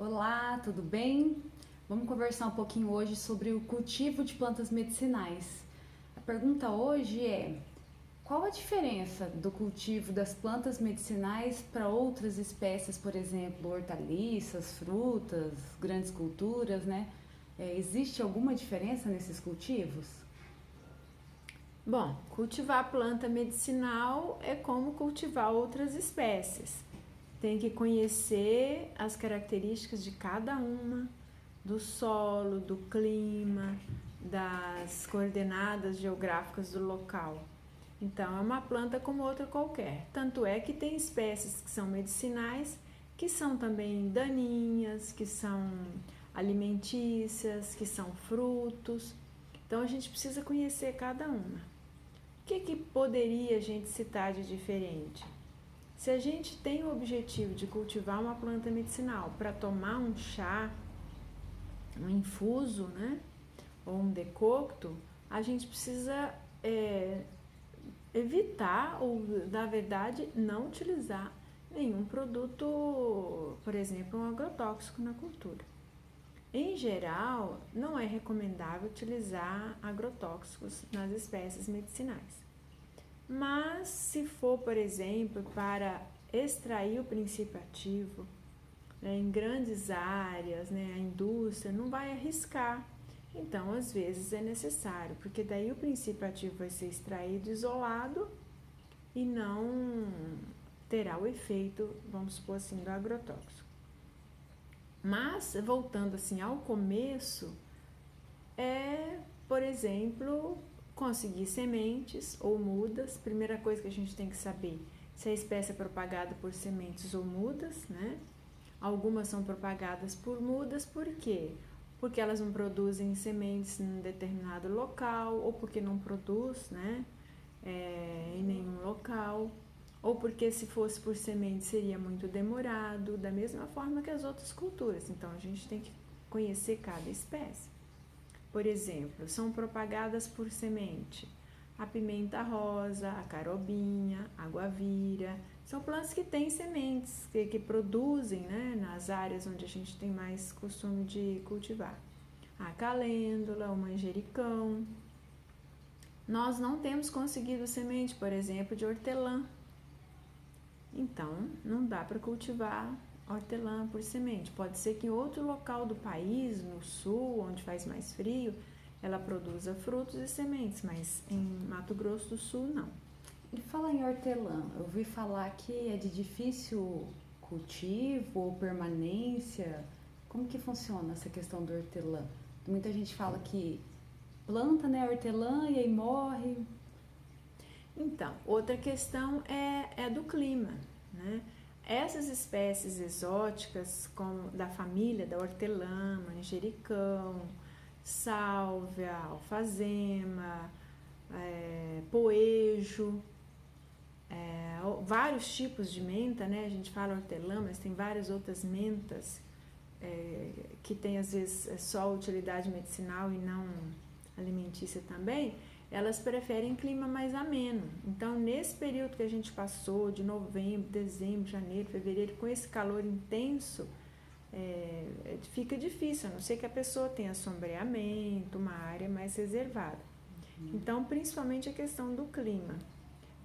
Olá, tudo bem? Vamos conversar um pouquinho hoje sobre o cultivo de plantas medicinais. A pergunta hoje é: qual a diferença do cultivo das plantas medicinais para outras espécies, por exemplo, hortaliças, frutas, grandes culturas, né? Existe alguma diferença nesses cultivos? Bom, cultivar planta medicinal é como cultivar outras espécies. Tem que conhecer as características de cada uma, do solo, do clima, das coordenadas geográficas do local. Então, é uma planta como outra qualquer. Tanto é que tem espécies que são medicinais, que são também daninhas, que são alimentícias, que são frutos. Então, a gente precisa conhecer cada uma. O que poderia a gente citar de diferente? Se a gente tem o objetivo de cultivar uma planta medicinal para tomar um chá, um infuso, né, ou um decocto, a gente precisa evitar ou, na verdade, não utilizar nenhum produto, por exemplo, um agrotóxico na cultura. Em geral, não é recomendável utilizar agrotóxicos nas espécies medicinais. Mas se for, por exemplo, para extrair o princípio ativo, né, em grandes áreas, né, a indústria não vai arriscar. Então, às vezes é necessário, porque daí o princípio ativo vai ser extraído isolado e não terá o efeito, vamos supor assim, do agrotóxico. Mas, voltando assim ao começo, por exemplo, conseguir sementes ou mudas. Primeira coisa que a gente tem que saber se a espécie é propagada por sementes ou mudas, né? Algumas são propagadas por mudas, por quê? Porque elas não produzem sementes em determinado local, ou porque não produz, né? Em nenhum local, ou porque se fosse por semente seria muito demorado, da mesma forma que as outras culturas. Então a gente tem que conhecer cada espécie. Por exemplo, são propagadas por semente a pimenta rosa, a carobinha, a guavira. São plantas que têm sementes, que produzem, né, nas áreas onde a gente tem mais costume de cultivar. A calêndula, o manjericão. Nós não temos conseguido semente, por exemplo, de hortelã. Então, não dá para cultivar hortelã por semente. Pode ser que em outro local do país, no sul, onde faz mais frio, ela produza frutos e sementes, mas em Mato Grosso do Sul, não. E falar em hortelã, eu ouvi falar que é de difícil cultivo ou permanência. Como que funciona essa questão do hortelã? Muita gente fala que planta, né, hortelã e aí morre. Então, outra questão é do clima, né? Essas espécies exóticas, como da família da hortelã, manjericão, sálvia, alfazema, poejo, vários tipos de menta, né? A gente fala hortelã, mas tem várias outras mentas que tem às vezes só utilidade medicinal e não alimentícia também. Elas preferem clima mais ameno. Então, nesse período que a gente passou, de novembro, dezembro, janeiro, fevereiro, com esse calor intenso, fica difícil, a não ser que a pessoa tenha sombreamento, uma área mais reservada. Então, principalmente a questão do clima.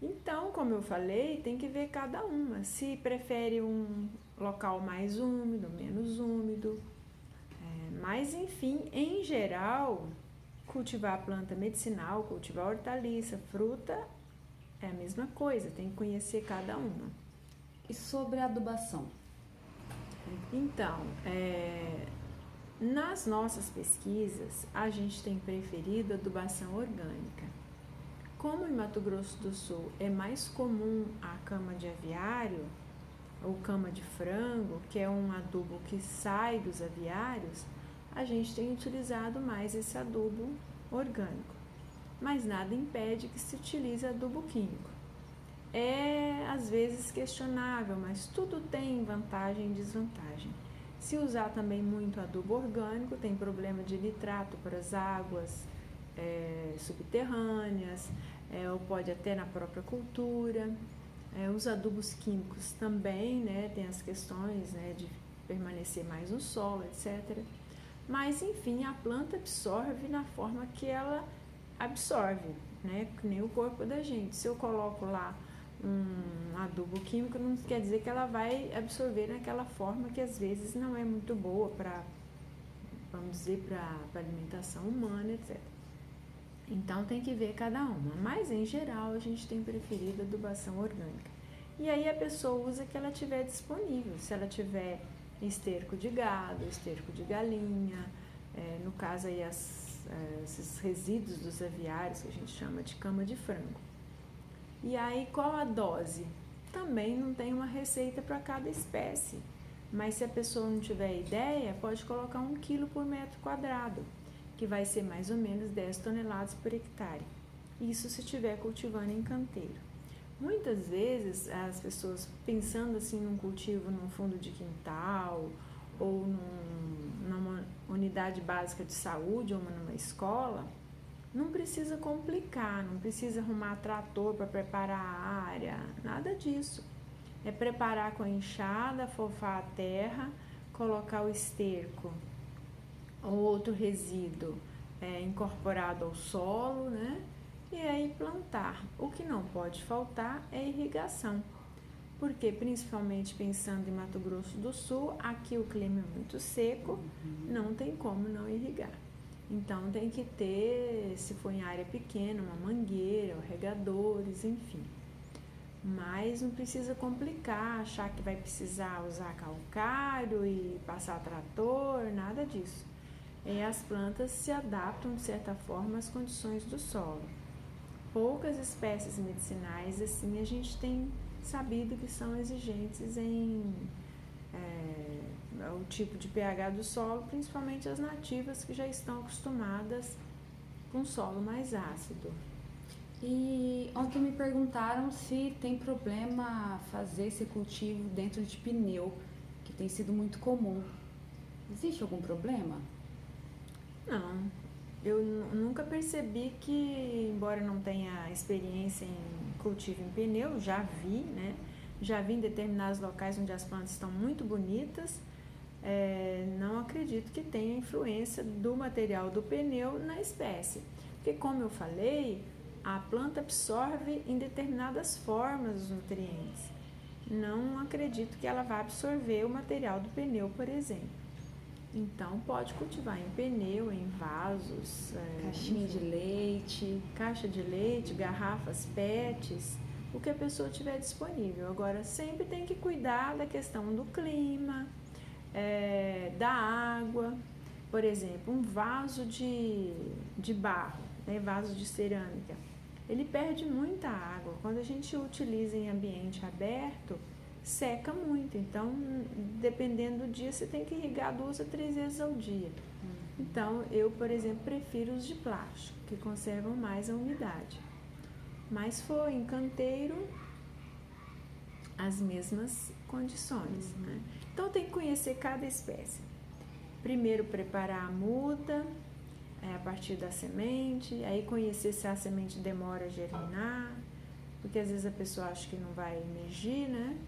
Então, como eu falei, tem que ver cada uma. Se prefere um local mais úmido, menos úmido. Mas, enfim, em geral, cultivar planta medicinal, cultivar hortaliça, fruta, é a mesma coisa, tem que conhecer cada uma. E sobre a adubação? Então, nas nossas pesquisas, a gente tem preferido adubação orgânica. Como em Mato Grosso do Sul é mais comum a cama de aviário, ou cama de frango, que é um adubo que sai dos aviários, a gente tem utilizado mais esse adubo orgânico. Mas nada impede que se utilize adubo químico. É às vezes questionável, mas tudo tem vantagem e desvantagem. Se usar também muito adubo orgânico, tem problema de nitrato para as águas subterrâneas, ou pode até na própria cultura. Os adubos químicos também, né, tem as questões, né, de permanecer mais no solo, etc. Mas, enfim, a planta absorve na forma que ela absorve, né? Que nem o corpo da gente. Se eu coloco lá um adubo químico, não quer dizer que ela vai absorver naquela forma que às vezes não é muito boa para, vamos dizer, para alimentação humana, etc. Então tem que ver cada uma, mas em geral a gente tem preferido adubação orgânica. E aí a pessoa usa que ela tiver disponível, se ela tiver esterco de gado, esterco de galinha, no caso aí esses resíduos dos aviários que a gente chama de cama de frango. E aí qual a dose? Também não tem uma receita para cada espécie, mas se a pessoa não tiver ideia, pode colocar 1 quilo por metro quadrado, que vai ser mais ou menos 10 toneladas por hectare. Isso se estiver cultivando em canteiro. Muitas vezes as pessoas pensando assim num cultivo num fundo de quintal ou numa unidade básica de saúde ou numa escola, não precisa complicar, não precisa arrumar trator para preparar a área, nada disso. É preparar com a enxada, fofar a terra, colocar o esterco ou outro resíduo incorporado ao solo, né? E aí plantar. O que não pode faltar é irrigação, porque principalmente pensando em Mato Grosso do Sul, aqui o clima é muito seco, não tem como não irrigar. Então tem que ter, se for em área pequena, uma mangueira, regadores, enfim. Mas não precisa complicar, achar que vai precisar usar calcário e passar trator, nada disso. E as plantas se adaptam de certa forma às condições do solo. Poucas espécies medicinais assim a gente tem sabido que são exigentes em o tipo de pH do solo, principalmente as nativas que já estão acostumadas com solo mais ácido. E ontem me perguntaram se tem problema fazer esse cultivo dentro de pneu, que tem sido muito comum. Existe algum problema? Não, eu nunca percebi que, embora não tenha experiência em cultivo em pneu, já vi, né? Já vi em determinados locais onde as plantas estão muito bonitas. Não acredito que tenha influência do material do pneu na espécie, porque como eu falei, a planta absorve em determinadas formas os nutrientes. Não acredito que ela vá absorver o material do pneu, por exemplo. Então pode cultivar em pneu, em vasos, Caixinha de leite, caixa de leite, garrafas PETs, o que a pessoa tiver disponível. Agora sempre tem que cuidar da questão do clima, da água. Por exemplo, um vaso de barro, né, vaso de cerâmica, ele perde muita água. Quando a gente utiliza em ambiente aberto, seca muito. Então, dependendo do dia, você tem que irrigar 2 a 3 vezes ao dia. Então, eu, por exemplo, prefiro os de plástico, que conservam mais a umidade. Mas for em canteiro, as mesmas condições, né? Então tem que conhecer cada espécie. Primeiro preparar a muda, a partir da semente, aí conhecer se a semente demora a germinar, porque às vezes a pessoa acha que não vai emergir, né?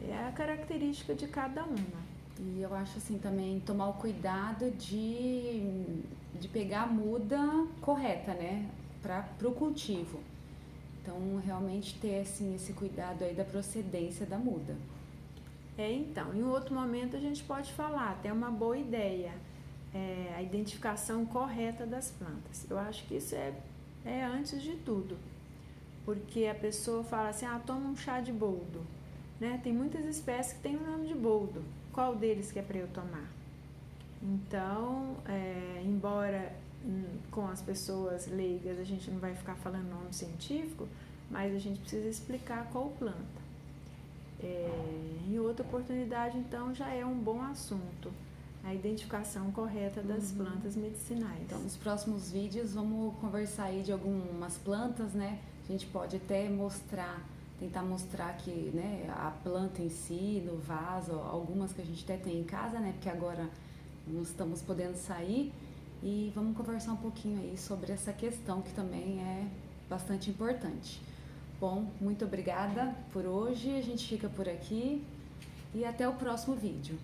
É a característica de cada uma. E eu acho assim também tomar o cuidado de pegar a muda correta, né? Para o cultivo. Então realmente ter assim, esse cuidado aí da procedência da muda. Então, em outro momento a gente pode falar, até uma boa ideia, a identificação correta das plantas. Eu acho que isso é antes de tudo, porque a pessoa fala assim, toma um chá de boldo, né? Tem muitas espécies que têm o nome de boldo, qual deles que é para eu tomar? Então, embora com as pessoas leigas a gente não vai ficar falando nome científico, mas a gente precisa explicar qual planta. Em outra oportunidade, então, já é um bom assunto, a identificação correta das plantas medicinais. Então, nos próximos vídeos, vamos conversar aí de algumas plantas, né? A gente pode até tentar mostrar aqui, né, a planta em si, no vaso, algumas que a gente até tem em casa, né? Porque agora não estamos podendo sair. E vamos conversar um pouquinho aí sobre essa questão que também é bastante importante. Bom, muito obrigada por hoje, a gente fica por aqui e até o próximo vídeo.